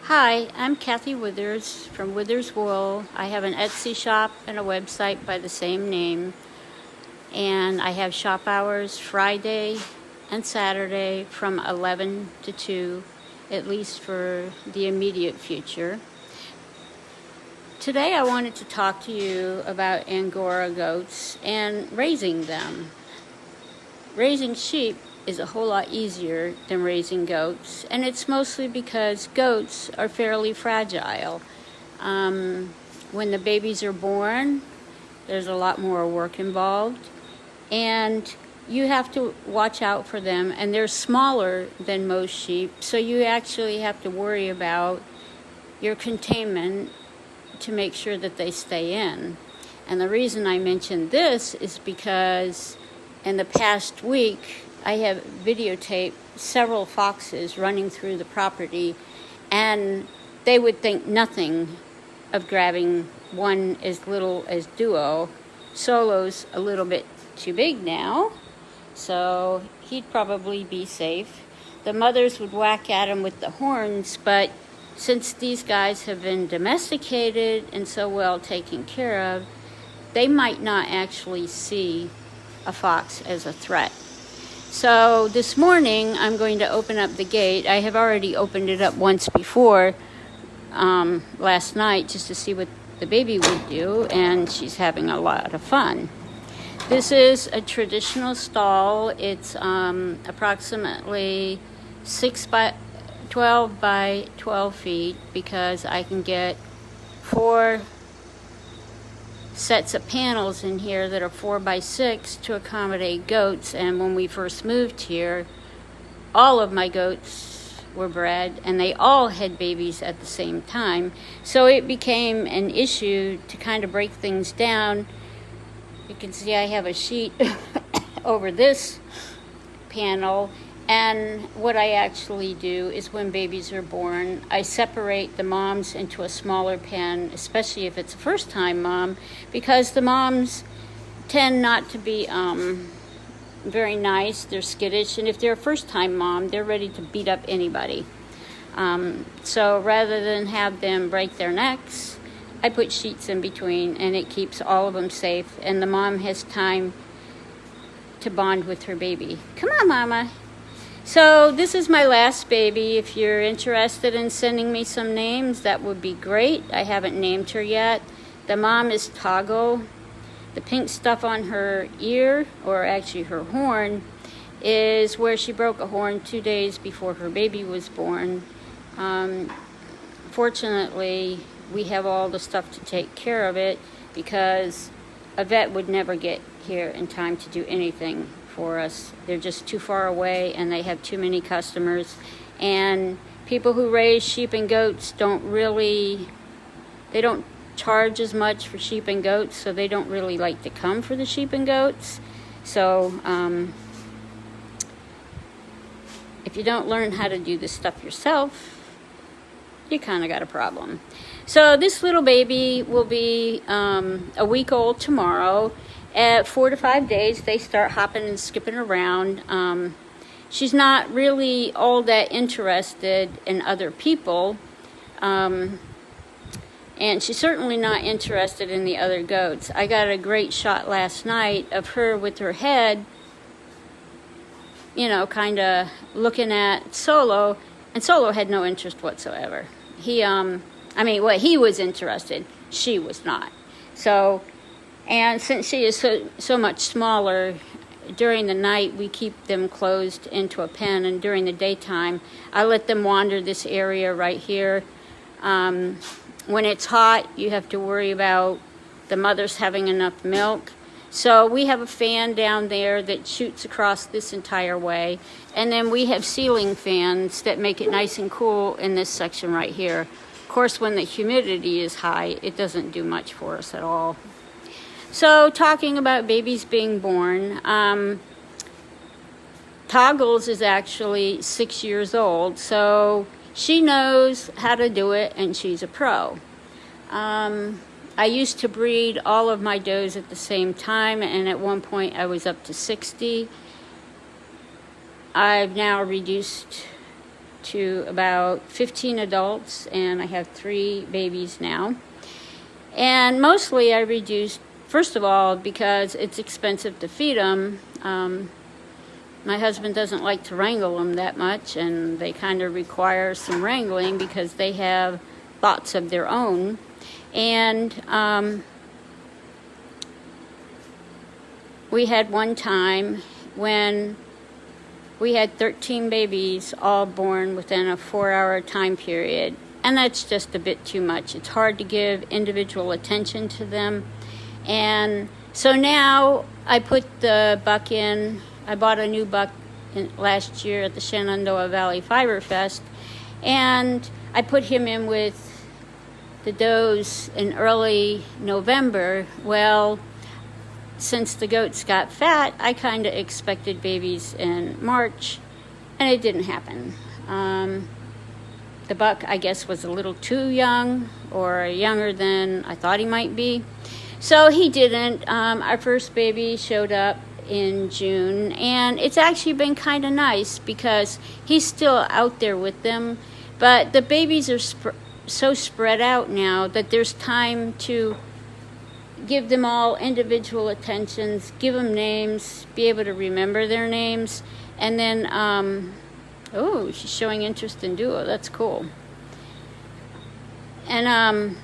Hi, I'm Kathy Withers from Withers Wool. I have an Etsy shop and a website by the same name. And I have shop hours Friday and Saturday from 11 to 2, at least for the immediate future. Today I wanted to talk to you about angora goats and raising them. Raising sheep is a whole lot easier than raising goats, and it's mostly because goats are fairly fragile. When the babies are born, there's a lot more work involved, and you have to watch out for them, and they're smaller than most sheep, so you actually have to worry about your containment to make sure that they stay in. And the reason I mention this is because in the past week, I have videotaped several foxes running through the property, and they would think nothing of grabbing one as little as Duo. Solo's a little bit too big now, so he'd probably be safe. The mothers would whack at him with the horns, but since these guys have been domesticated and so well taken care of, they might not actually see a fox as a threat. So this morning, I'm going to open up the gate. I have already opened it up once before, last night, just to see what the baby would do, and she's having a lot of fun. This is a traditional stall. It's approximately 12 by 12 feet because I can get 4 sets of panels in here that are 4 by 6 to accommodate goats. And when we first moved here, all of my goats were bred and they all had babies at the same time, so it became an issue to kind of break things down. You can see I have a sheet over this panel, and what I actually do is when babies are born, I separate the moms into a smaller pen, especially if it's a first-time mom, because the moms tend not to be very nice. They're skittish, and if they're a first-time mom, they're ready to beat up anybody. So rather than have them break their necks, I put sheets in between, and it keeps all of them safe, and the mom has time to bond with her baby. Come on, Mama. So this is my last baby. If you're interested in sending me some names, that would be great. I haven't named her yet. The mom is Toggle. The pink stuff on her ear, or actually her horn, is where she broke a horn 2 days before her baby was born. Fortunately, we have all the stuff to take care of it because a vet would never get here in time to do anything for us. They're just too far away, and they have too many customers, and people who raise sheep and goats don't charge as much for sheep and goats, so they don't really like to come for the sheep and goats. So if you don't learn how to do this stuff yourself, you kind of got a problem. So this little baby will be a week old tomorrow. At 4 to 5 days, they start hopping and skipping around. She's not really all that interested in other people, and she's certainly not interested in the other goats. I got a great shot last night of her with her head, kind of looking at Solo, and Solo had no interest whatsoever. He was interested. She was not. And since she is so much smaller, during the night we keep them closed into a pen, and during the daytime I let them wander this area right here. When it's hot, you have to worry about the mothers having enough milk. So we have a fan down there that shoots across this entire way, and then we have ceiling fans that make it nice and cool in this section right here. Of course, when the humidity is high, it doesn't do much for us at all. So talking about babies being born, Toggles is actually 6 years old, so she knows how to do it, and she's a pro. I used to breed all of my does at the same time, and at one point I was up to 60. I've now reduced to about 15 adults, and I have 3 babies now. And mostly I reduced, first of all, because it's expensive to feed them. My husband doesn't like to wrangle them that much, and they kind of require some wrangling because they have thoughts of their own. And we had one time when we had 13 babies all born within a 4-hour time period. And that's just a bit too much. It's hard to give individual attention to them. And so now I put the buck in. I bought a new buck last year at the Shenandoah Valley Fiber Fest. And I put him in with the does in early November. Well, since the goats got fat, I kind of expected babies in March, and it didn't happen. The buck, I guess, was a little too young, or younger than I thought he might be. So he didn't. Our first baby showed up in June, and it's actually been kind of nice because he's still out there with them, but the babies are so spread out now that there's time to give them all individual attentions, give them names, be able to remember their names, and then oh, she's showing interest in duo. That's cool. And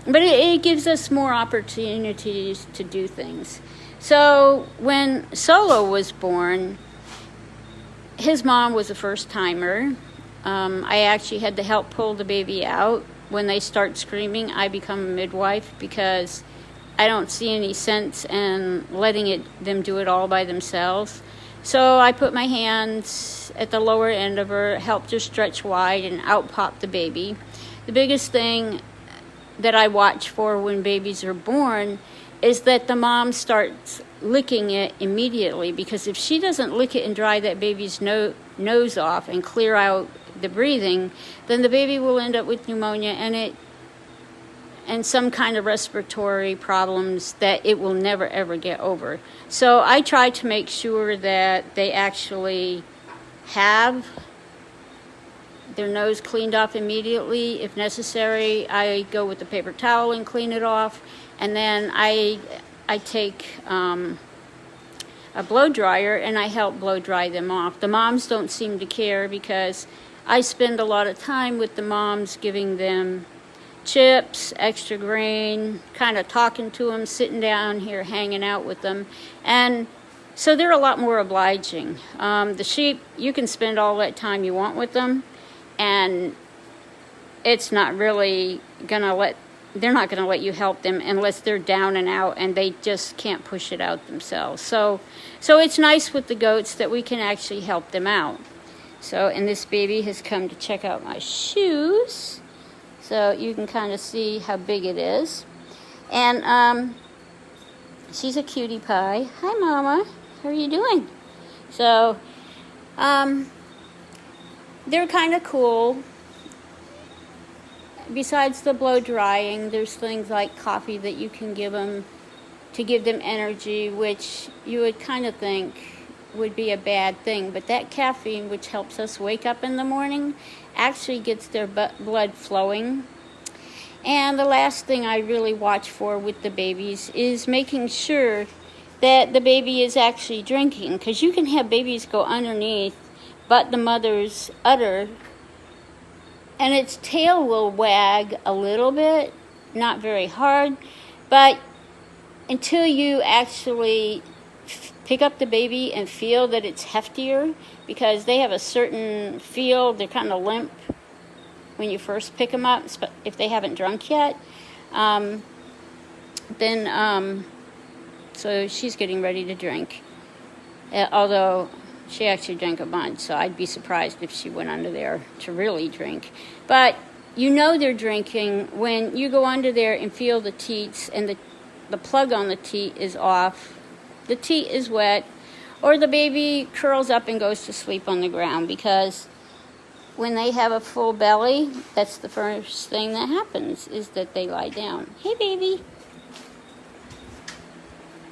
but it gives us more opportunities to do things. So when Solo was born, his mom was a first timer. I actually had to help pull the baby out. When they start screaming, I become a midwife because I don't see any sense in letting them do it all by themselves. So I put my hands at the lower end of her, helped her stretch wide, and out popped the baby. The biggest thing that I watch for when babies are born is that the mom starts licking it immediately, because if she doesn't lick it and dry that baby's nose off and clear out the breathing, then the baby will end up with pneumonia and some kind of respiratory problems that it will never ever get over. So I try to make sure that they actually have their nose cleaned off immediately. If necessary, I go with the paper towel and clean it off, and then I take a blow dryer and I help blow dry them off. The moms don't seem to care because I spend a lot of time with the moms, giving them chips, extra grain, kind of talking to them, sitting down here, hanging out with them. And so they're a lot more obliging. The sheep, you can spend all that time you want with them, and it's not really they're not going to let you help them unless they're down and out and they just can't push it out themselves. So it's nice with the goats that we can actually help them out. So, and this baby has come to check out my shoes. So you can kind of see how big it is. And she's a cutie pie. Hi, Mama. How are you doing? So, they're kind of cool. Besides the blow drying, there's things like coffee that you can give them to give them energy, which you would kind of think would be a bad thing. But that caffeine, which helps us wake up in the morning, actually gets their blood flowing. And the last thing I really watch for with the babies is making sure that the baby is actually drinking, because you can have babies go underneath but the mother's udder, and its tail will wag a little bit, not very hard, but until you actually pick up the baby and feel that it's heftier, because they have a certain feel, they're kind of limp when you first pick them up, if they haven't drunk yet. So she's getting ready to drink, although she actually drank a bunch, so I'd be surprised if she went under there to really drink. But you know they're drinking when you go under there and feel the teats, and the plug on the teat is off, the teat is wet, or the baby curls up and goes to sleep on the ground, because when they have a full belly, that's the first thing that happens, is that they lie down. Hey, baby.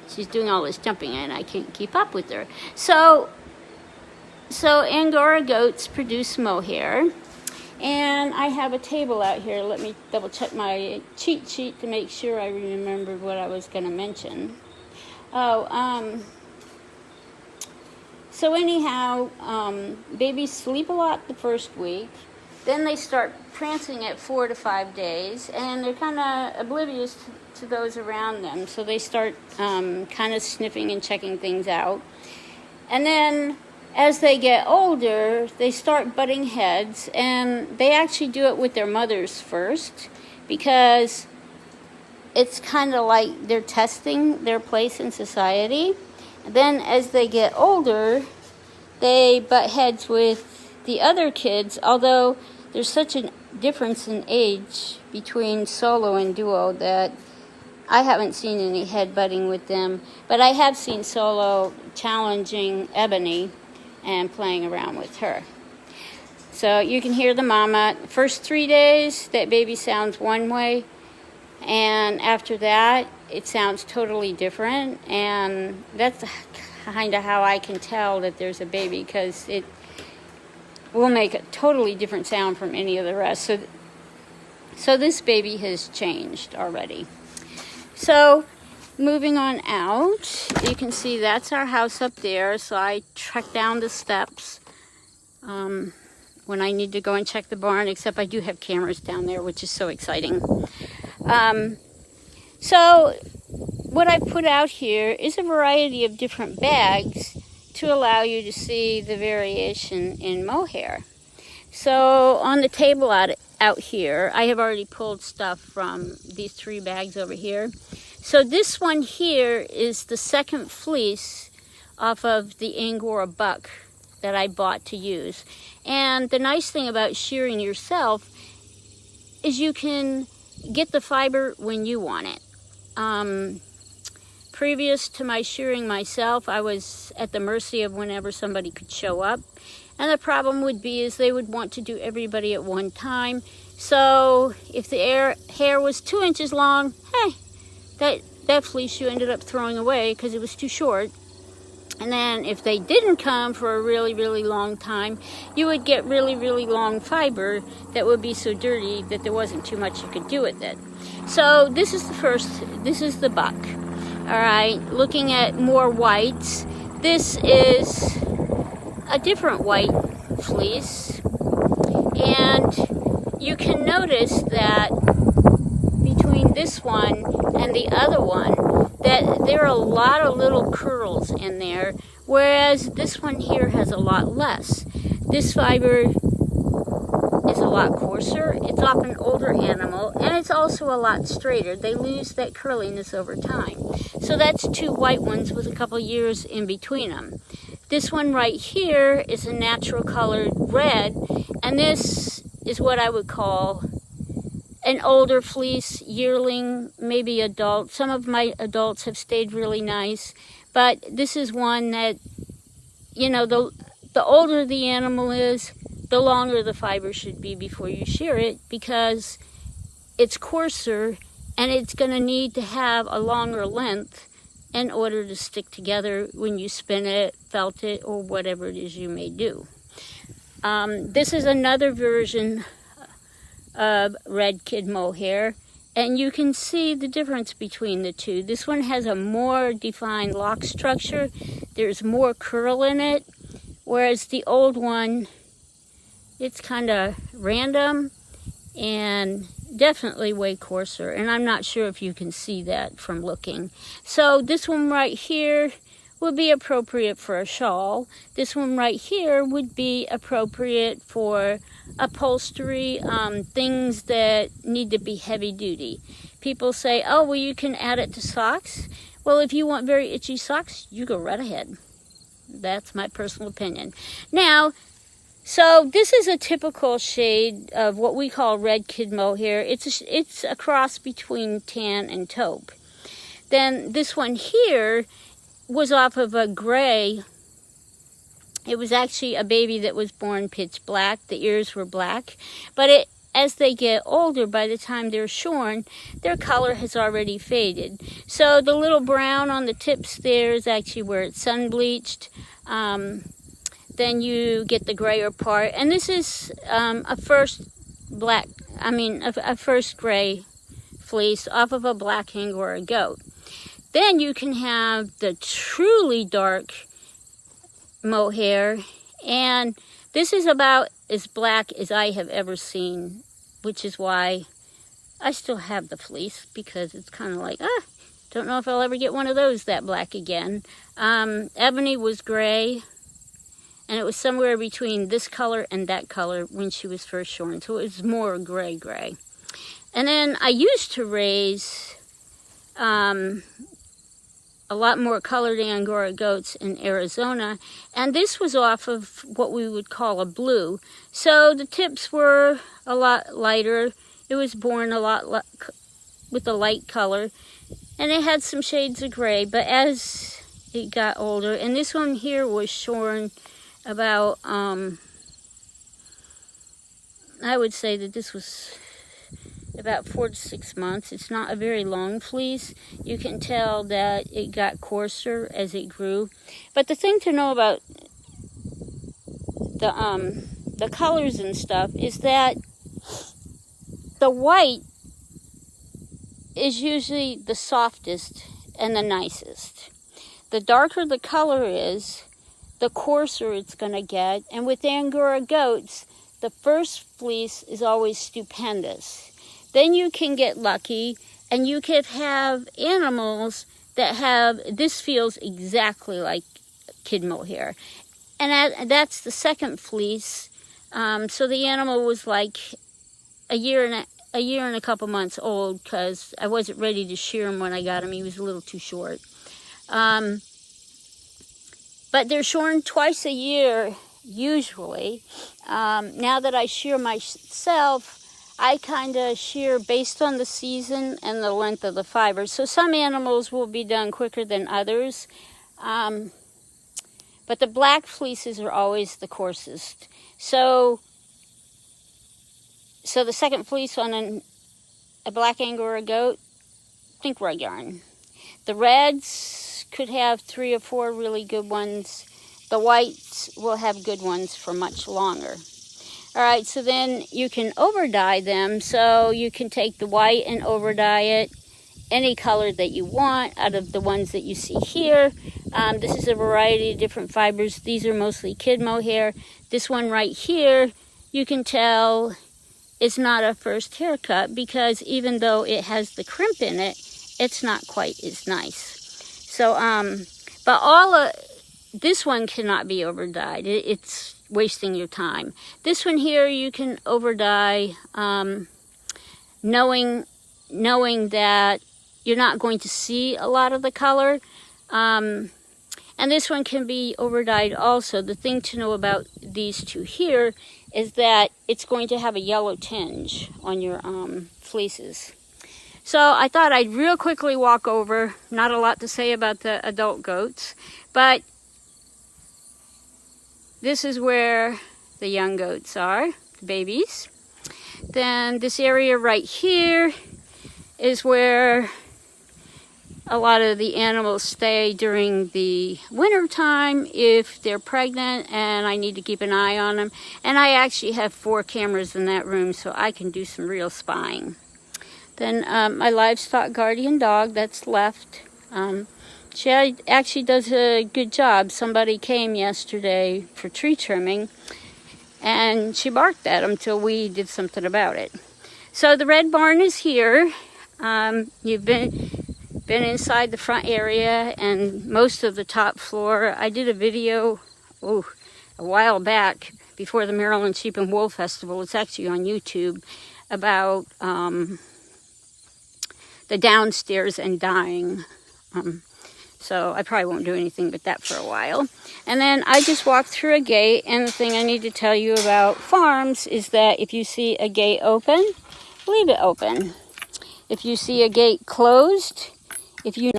She's doing all this jumping and I can't keep up with her. So So Angora goats produce mohair, and I have a table out here. Let me double check my cheat sheet to make sure I remembered what I was going to mention. So anyhow, babies sleep a lot the first week. Then they start prancing at 4 to 5 days, and they're kind of oblivious to those around them. So they start kind of sniffing and checking things out. And then as they get older, they start butting heads, and they actually do it with their mothers first, because it's kind of like they're testing their place in society. And then as they get older, they butt heads with the other kids, although there's such a difference in age between solo and duo that I haven't seen any headbutting with them, but I have seen solo challenging Ebony and playing around with her. So you can hear the mama. First 3 days, that baby sounds one way, and after that, it sounds totally different, and that's kind of how I can tell that there's a baby, because it will make a totally different sound from any of the rest. So this baby has changed already. So moving on out, you can see that's our house up there. So I trek down the steps when I need to go and check the barn, except I do have cameras down there, which is so exciting. So what I put out here is a variety of different bags to allow you to see the variation in mohair. So on the table out here, I have already pulled stuff from these 3 bags over here. So this one here is the second fleece off of the Angora buck that I bought to use. And the nice thing about shearing yourself is you can get the fiber when you want it. Previous to my shearing myself, I was at the mercy of whenever somebody could show up. And the problem would be is they would want to do everybody at one time. So if the hair was 2 inches long, hey, that fleece you ended up throwing away because it was too short. And then if they didn't come for a really, really long time, you would get really, really long fiber that would be so dirty that there wasn't too much you could do with it. So this is the buck. All right, looking at more whites, this is a different white fleece, and you can notice that between this one and the other one that there are a lot of little curls in there, whereas this one here has a lot less. This fiber is a lot coarser, it's off an older animal, and it's also a lot straighter. They lose that curliness over time. So that's 2 white ones with a couple years in between them. This one right here is a natural colored red, and this is what I would call an older fleece, yearling, maybe adult. Some of my adults have stayed really nice, but this is one that, you know, the older the animal is, the longer the fiber should be before you shear it, because it's coarser and it's going to need to have a longer length in order to stick together when you spin it, felt it, or whatever it is you may do. This is another version of Red Kid mohair, and you can see the difference between the two. This one has a more defined lock structure. There's more curl in it, whereas the old one, it's kind of random and definitely way coarser, and I'm not sure if you can see that from looking. So this one right here would be appropriate for a shawl. This one right here would be appropriate for upholstery, things that need to be heavy duty. People say, oh, well, you can add it to socks. Well, if you want very itchy socks, you go right ahead. That's my personal opinion. Now, so this is a typical shade of what we call Red Kid mohair. It's a cross between tan and taupe. Then this one here was off of a gray. It was actually a baby that was born pitch black. The ears were black. But as they get older, by the time they're shorn, their color has already faded. So the little brown on the tips there is actually where it's sun bleached. then you get the grayer part. And this is a first gray fleece off of a black angora goat. Then you can have the truly dark mohair, and this is about as black as I have ever seen, which is why I still have the fleece, because it's kind of like, don't know if I'll ever get one of those that black again. Ebony was gray, and it was somewhere between this color and that color when she was first shorn, so it was more gray. And then I used to raise a lot more colored angora goats in Arizona, and this was off of what we would call a blue. So the tips were a lot lighter. It was born a lot with a light color, and it had some shades of gray, but as it got older, and this one here was shorn about, I would say that this was about 4 to 6 months. It's not a very long fleece. You can tell that it got coarser as it grew. But the thing to know about the colors and stuff is that the white is usually the softest and the nicest. The darker the color is, the coarser it's going to get. And with angora goats, the first fleece is always stupendous. Then you can get lucky, and you could have animals that have, this feels exactly like kid mohair. And that's the second fleece. So the animal was like a year and a couple months old, because I wasn't ready to shear him when I got him. He was a little too short. But they're shorn twice a year, usually. Now that I shear myself, I kind of shear based on the season and the length of the fibers. So some animals will be done quicker than others. But the black fleeces are always the coarsest. So the second fleece on a black angora goat, think rug yarn. The reds could have 3 or 4 really good ones. The whites will have good ones for much longer. All right, so then you can over dye them. So you can take the white and over dye it any color that you want out of the ones that you see here. This is a variety of different fibers. These are mostly kid mohair. This one right here, you can tell is not a first haircut, because even though it has the crimp in it, it's not quite as nice. So, but this one cannot be over dyed. It's wasting your time. This one here you can over dye, knowing that you're not going to see a lot of the color. And this one can be over dyed also. The thing to know about these two here is that it's going to have a yellow tinge on your fleeces. So I thought I'd real quickly walk over, not a lot to say about the adult goats, but this is where the young goats are, the babies. Then this area right here is where a lot of the animals stay during the winter time if they're pregnant, and I need to keep an eye on them. And I actually have 4 cameras in that room, so I can do some real spying. Then my livestock guardian dog that's left. She actually does a good job. Somebody came yesterday for tree trimming, and she barked at him till we did something about it. So the red barn is here. You've been inside the front area and most of the top floor. I did a video a while back before the Maryland Sheep and Wool Festival. It's actually on YouTube, about the downstairs and dying. So I probably won't do anything but that for a while. And then I just walked through a gate, and the thing I need to tell you about farms is that if you see a gate open, leave it open. If you see a gate closed, you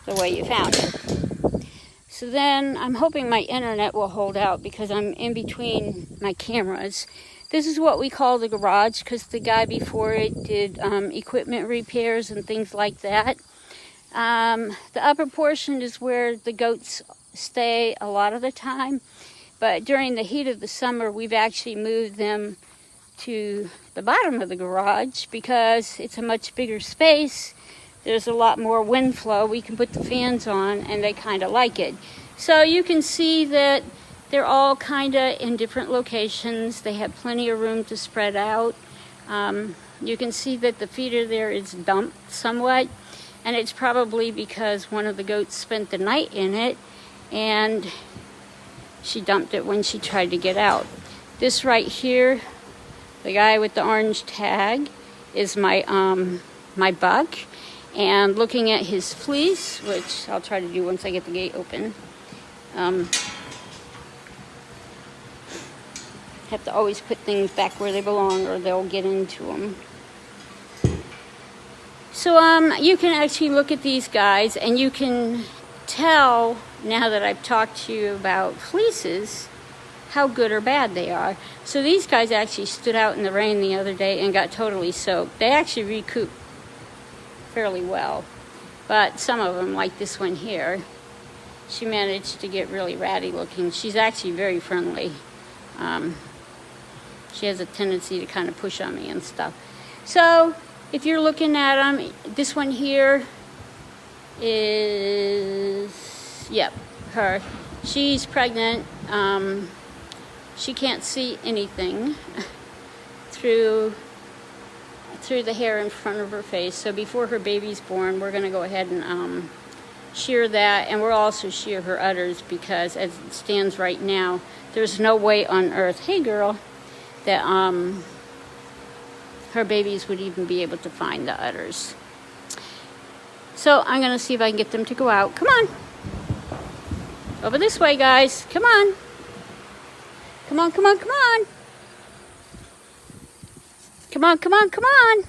the way you found it. So then I'm hoping my internet will hold out, because I'm in between my cameras. This is what we call the garage, because the guy before it did equipment repairs and things like that. The upper portion is where the goats stay a lot of the time, but during the heat of the summer, we've actually moved them to the bottom of the garage because it's a much bigger space. There's a lot more wind flow. We can put the fans on and they kind of like it. So you can see that they're all kind of in different locations. They have plenty of room to spread out. You can see that the feeder there is dumped somewhat, and it's probably because one of the goats spent the night in it and she dumped it when she tried to get out. This right here, the guy with the orange tag, is my my buck. And looking at his fleece, which I'll try to do once I get the gate open. Have to always put things back where they belong or they'll get into them. So you can actually look at these guys and you can tell, now that I've talked to you about fleeces, how good or bad they are. So these guys actually stood out in the rain the other day and got totally soaked. They actually recouped fairly well, but some of them, like this one here, she managed to get really ratty looking. She's actually very friendly. She has a tendency to kind of push on me and stuff. So if you're looking at them, this one here is, yep, her. She's pregnant. She can't see anything through the hair in front of her face. So before her baby's born, we're going to go ahead and shear that, and we'll also shear her udders because as it stands right now, there's no way on earth, hey girl, that her babies would even be able to find the udders. So I'm going to see if I can get them to go out. Come on. Over this way, guys. Come on. Come on, come on, come on. Come on, come on, come on.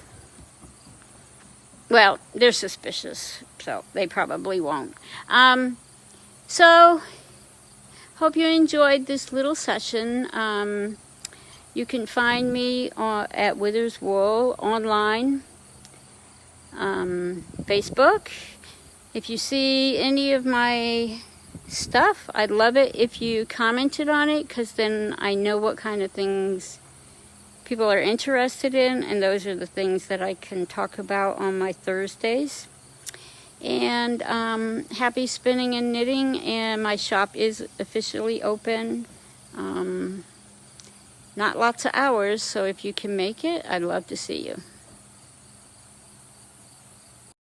Well, they're suspicious, so they probably won't. So, hope you enjoyed this little session. You can find me at Withers Wool online, Facebook. If you see any of my stuff, I'd love it if you commented on it, because then I know what kind of things people are interested in, and those are the things that I can talk about on my Thursdays. And happy spinning and knitting, and my shop is officially open. Not lots of hours, so if you can make it, I'd love to see you.